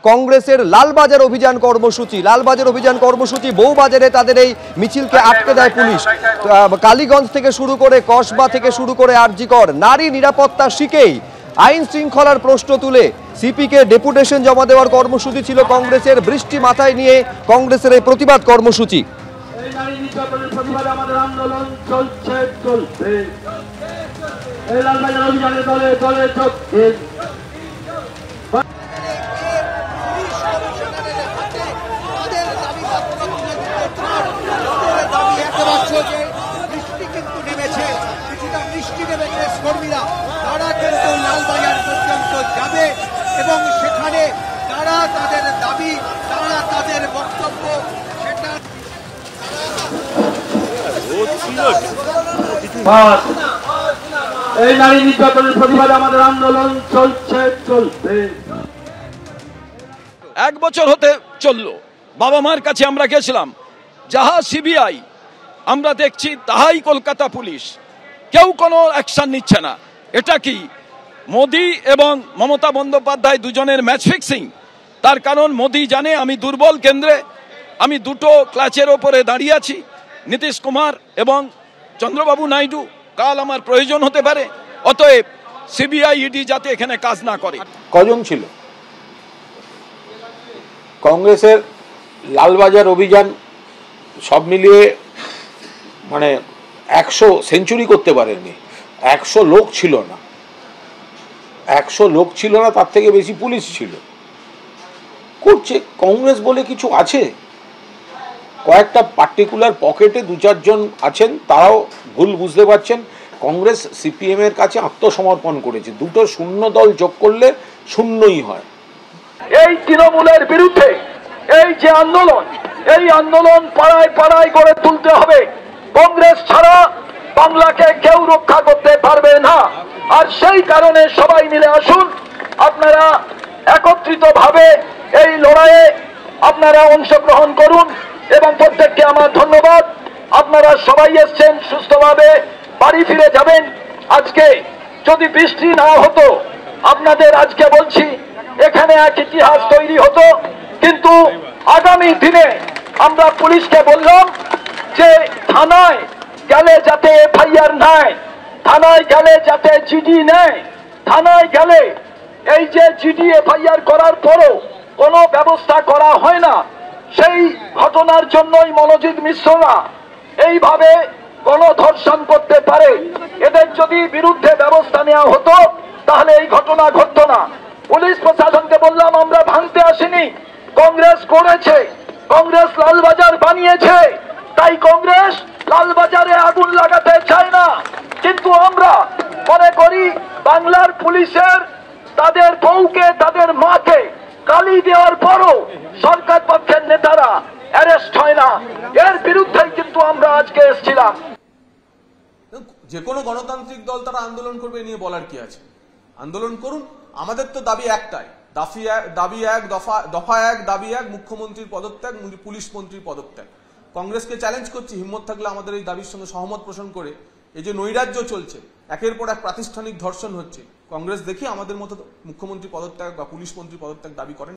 কংগ্রেসের লালবাজার অভিযান কর্মসূচি। লালবাজার অভিযান কর্মসূচি বউবাজারে তাদের এই মিছিলকে আটকে দেয় পুলিশ। কালীগঞ্জ থেকে শুরু করে কসবা থেকে শুরু করে আরজিকর নারী নিরাপত্তা শিখেই আইন শৃঙ্খলার প্রশ্ন তুলে সিপিকে ডেপুটেশন জমা দেওয়ার কর্মসূচি ছিল কংগ্রেসের। বৃষ্টি মাথায় নিয়ে কংগ্রেসের এই প্রতিবাদ কর্মসূচি। কর্মীরা তারা কিন্তু লালবাজার পর্যন্ত যাবে এবং সেখানে তারা তাদের দাবি, তারা তাদের বক্তব্য সেটা এই নারী নির্যাতনের প্রতিবাদে আমাদের আন্দোলন চলছে। এক বছর হতে চললো, বাবা মার কাছে আমরা গেছিলাম, যাহা সিবিআই আমরা দেখছি তাহাই কলকাতা পুলিশ, কেউ কোনো অ্যাকশন নিচ্ছে না। এটা কি মোদি এবং মমতা বন্দ্যোপাধ্যায় দুজনের ম্যাচ ফিক্সিং? তার কারণ মোদি জানে আমি দুর্বল কেন্দ্রে, আমি দুটো ক্লাচের ওপরে দাঁড়িয়ে আছি, নীতিশ কুমার এবং চন্দ্রবাবু নাইডু, কাল আমার প্রয়োজন হতে পারে। অতএব সিবিআই ইডি যাতে এখানে কাজ না করে। কজন ছিল কংগ্রেসের লালবাজার অভিযান? সব মিলিয়ে মানে 100 সেঞ্চুরি করতে পারেনি। 100 লোক ছিল না, 100 লোক ছিল না, তার থেকে বেশি পুলিশ ছিল। করছে কংগ্রেস বলে কিছু আছে, কয়েকটা পার্টিকুলার পকেটে 2-4 জন আছেন, তারাও ভুল বুঝতে পারছেন। কংগ্রেস সিপিএম এর কাছে আত্মসমর্পণ করেছে। দুটো শূন্য দল যোগ করলে শূন্যই হয়। এই তৃণমূলের বিরুদ্ধে এই যে আন্দোলন, এই আন্দোলন পাড়ায় পাড়ায় গড়ে তুলতে হবে। কংগ্রেস ছাড়া বাংলাকে কেউ রক্ষা করতে পারবে না। আর সেই কারণে সবাই মিলে আসুন, আপনারা একত্রিত ভাবে এই লড়াইয়ে আপনারা অংশগ্রহণ করুন। এবং প্রত্যেককে আমার ধন্যবাদ। আপনারা সবাই এসছেন, সুস্থভাবে বাড়ি ফিরে যাবেন। আজকে যদি বৃষ্টি না হতো, আপনাদের আজকে বলছি এখানে এক ইতিহাস তৈরি হতো। কিন্তু আগামী দিনে আমরা পুলিশকে বললাম যে থানায় গেলে যাতে এফআইআর নেয়, থানায় গেলে যাতে জিডি নেয়, থানায় গেলে এই যে জিডি এফআইআর করার পরও কোনো ব্যবস্থা করা হয় না, সেই ঘটনার জন্যই মনোজিৎ মিশ্ররা এইভাবে গণধর্ষণ করতে পারে। এদের যদি বিরুদ্ধে ব্যবস্থা নেওয়া হতো তাহলে এই ঘটনা ঘটতো না। পুলিশ প্রশাসনকে বললাম আমরা ভাঙতে আসিনি, কংগ্রেস করেছে, কংগ্রেস লালবাজার বানিয়েছে, তাই কংগ্রেস লালবাজারে আগুন লাগাতে চায় না। কিন্তু আমরা মনে করি বাংলার পুলিশের তাদের বউকে, তাদের মাকে গালি দেওয়ার পরও সরকার পক্ষের নেতারা অ্যারেস্ট হয় না। এর বিরুদ্ধেই কিন্তু আমরা আজকে এসেছিলাম। যে কোনো গণতান্ত্রিক দল তারা আন্দোলন করবে নিয়ে বলার কি আছে? আন্দোলন করুন। আমাদের তো দাবি একটাই, দফা এক দাবি এক, মুখ্যমন্ত্রীর পদত্যাগ, পুলিশ মন্ত্রীর পদত্যাগ। কংগ্রেসকে চ্যালেঞ্জ করছি, হিম্মত থাকলে আমাদের এই দাবির সঙ্গে সহমত পোষণ করে, এই যে নৈরাজ্য চলছে, একের পর এক প্রাতিষ্ঠানিক ধর্ষণ হচ্ছে, কংগ্রেস দেখি আমাদের মতো মুখ্যমন্ত্রী পদত্যাগ বা পুলিশ মন্ত্রী পদত্যাগ দাবি করেন।